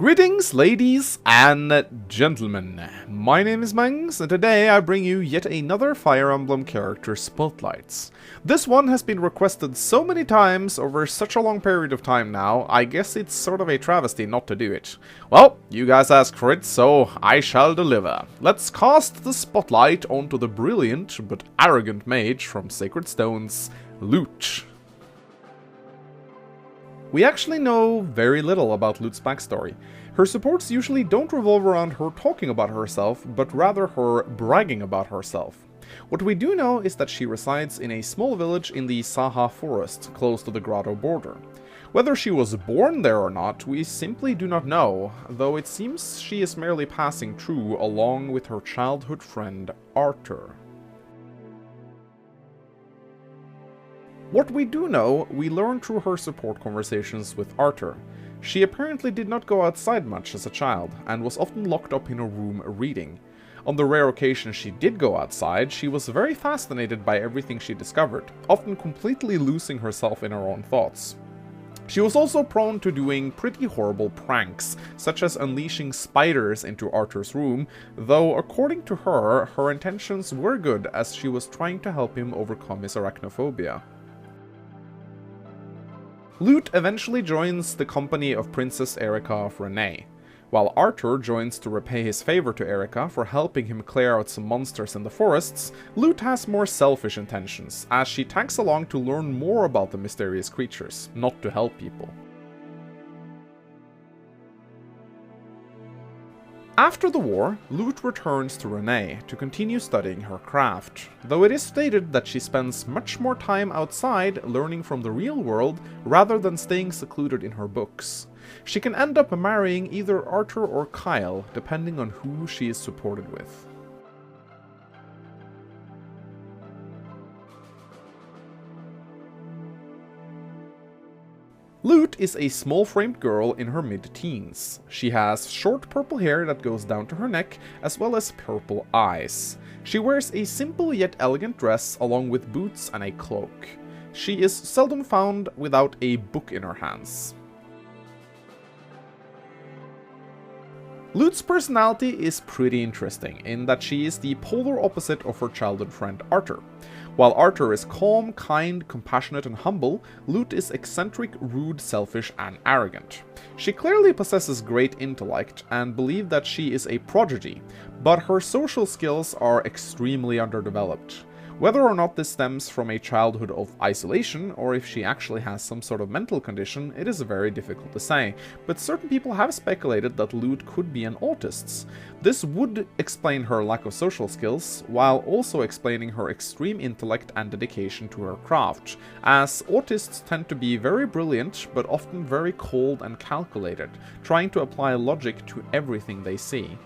Greetings, ladies and gentlemen. My name is Mangs, and today I bring you yet another Fire Emblem character spotlights. This one has been requested so many times over such a long period of time now, I guess it's sort of a travesty not to do it. Well, you guys asked for it, so I shall deliver. Let's cast the spotlight onto the brilliant but arrogant mage from Sacred Stones, Lute. We actually know very little about Lute's backstory. Her supports usually don't revolve around her talking about herself, but rather her bragging about herself. What we do know is that she resides in a small village in the Saha forest, close to the grotto border. Whether she was born there or not, we simply do not know, though it seems she is merely passing through along with her childhood friend Artur. What we do know, we learn through her support conversations with Artur. She apparently did not go outside much as a child, and was often locked up in a room reading. On the rare occasion she did go outside, she was very fascinated by everything she discovered, often completely losing herself in her own thoughts. She was also prone to doing pretty horrible pranks, such as unleashing spiders into Artur's room, though according to her, her intentions were good as she was trying to help him overcome his arachnophobia. Lute eventually joins the company of Princess Rekka of Rūte, while Artur joins to repay his favor to Rekka for helping him clear out some monsters in the forests. Lute has more selfish intentions, as she tags along to learn more about the mysterious creatures, not to help people. After the war, Lute returns to Rūte to continue studying her craft, though it is stated that she spends much more time outside learning from the real world rather than staying secluded in her books. She can end up marrying either Artur or Kyle, depending on who she is supported with. Lute is a small-framed girl in her mid-teens. She has short purple hair that goes down to her neck, as well as purple eyes. She wears a simple yet elegant dress along with boots and a cloak. She is seldom found without a book in her hands. Lute's personality is pretty interesting, in that she is the polar opposite of her childhood friend Artur. While Artur is calm, kind, compassionate and humble, Lute is eccentric, rude, selfish and arrogant. She clearly possesses great intellect and believes that she is a prodigy, but her social skills are extremely underdeveloped. Whether or not this stems from a childhood of isolation, or if she actually has some sort of mental condition, it is very difficult to say, but certain people have speculated that Lute could be an autist. This would explain her lack of social skills, while also explaining her extreme intellect and dedication to her craft, as autists tend to be very brilliant, but often very cold and calculated, trying to apply logic to everything they see.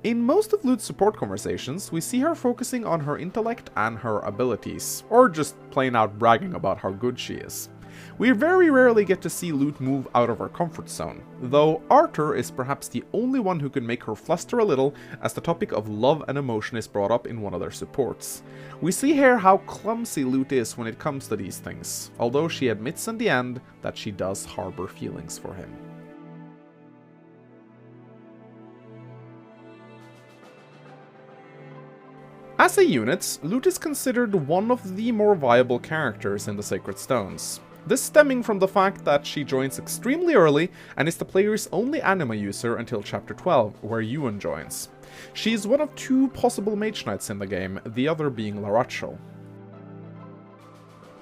In most of Lute's support conversations, we see her focusing on her intellect and her abilities, or just plain out bragging about how good she is. We very rarely get to see Lute move out of her comfort zone, though Artur is perhaps the only one who can make her fluster a little as the topic of love and emotion is brought up in one of their supports. We see here how clumsy Lute is when it comes to these things, although she admits in the end that she does harbor feelings for him. As a unit, Lute is considered one of the more viable characters in the Sacred Stones. This stemming from the fact that she joins extremely early and is the player's only anima user until Chapter 12, where Yuan joins. She is one of two possible Mage Knights in the game, the other being Laracho.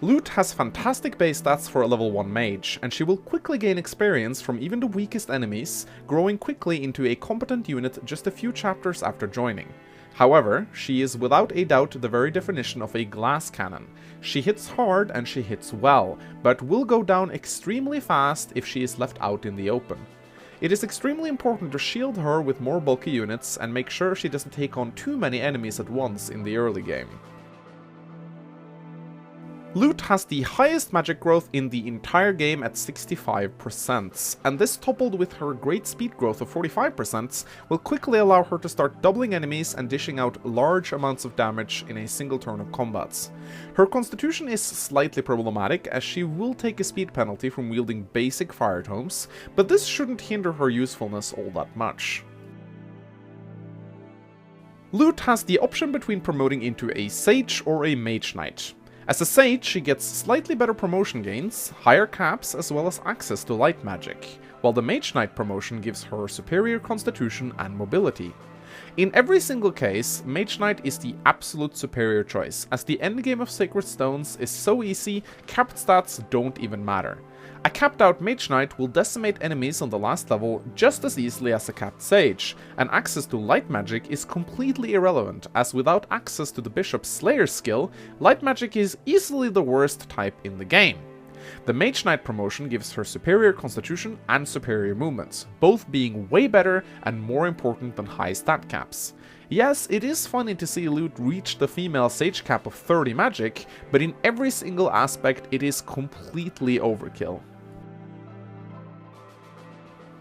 Lute has fantastic base stats for a level 1 mage, and she will quickly gain experience from even the weakest enemies, growing quickly into a competent unit just a few chapters after joining. However, she is without a doubt the very definition of a glass cannon. She hits hard and she hits well, but will go down extremely fast if she is left out in the open. It is extremely important to shield her with more bulky units and make sure she doesn't take on too many enemies at once in the early game. Lute has the highest magic growth in the entire game at 65%, and this coupled with her great speed growth of 45% will quickly allow her to start doubling enemies and dishing out large amounts of damage in a single turn of combats. Her constitution is slightly problematic as she will take a speed penalty from wielding basic fire tomes, but this shouldn't hinder her usefulness all that much. Lute has the option between promoting into a Sage or a Mage Knight. As a Sage, she gets slightly better promotion gains, higher caps, as well as access to light magic, while the Mage Knight promotion gives her superior constitution and mobility. In every single case, Mage Knight is the absolute superior choice, as the endgame of Sacred Stones is so easy, capped stats don't even matter. A capped out Mage Knight will decimate enemies on the last level just as easily as a capped Sage, and access to light magic is completely irrelevant, as without access to the Bishop's Slayer skill, light magic is easily the worst type in the game. The Mage Knight promotion gives her superior constitution and superior movements, both being way better and more important than high stat caps. Yes, it is funny to see Lute reach the female Sage cap of 30 magic, but in every single aspect it is completely overkill.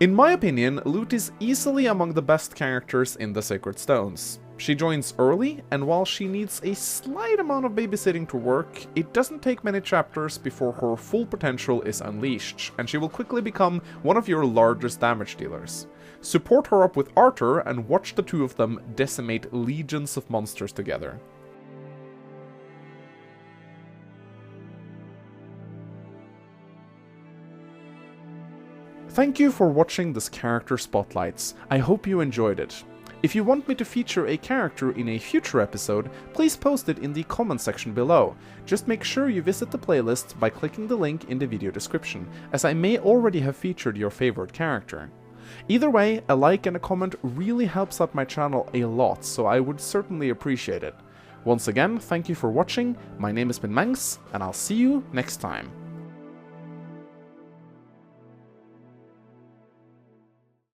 In my opinion, Lute is easily among the best characters in the Sacred Stones. She joins early, and while she needs a slight amount of babysitting to work, it doesn't take many chapters before her full potential is unleashed, and she will quickly become one of your largest damage dealers. Support her up with Artur and watch the two of them decimate legions of monsters together. Thank you for watching this character spotlights. I hope you enjoyed it. If you want me to feature a character in a future episode, please post it in the comment section below. Just make sure you visit the playlist by clicking the link in the video description, as I may already have featured your favorite character. Either way, a like and a comment really helps out my channel a lot, so I would certainly appreciate it. Once again, thank you for watching, my name has been Mangs, and I'll see you next time.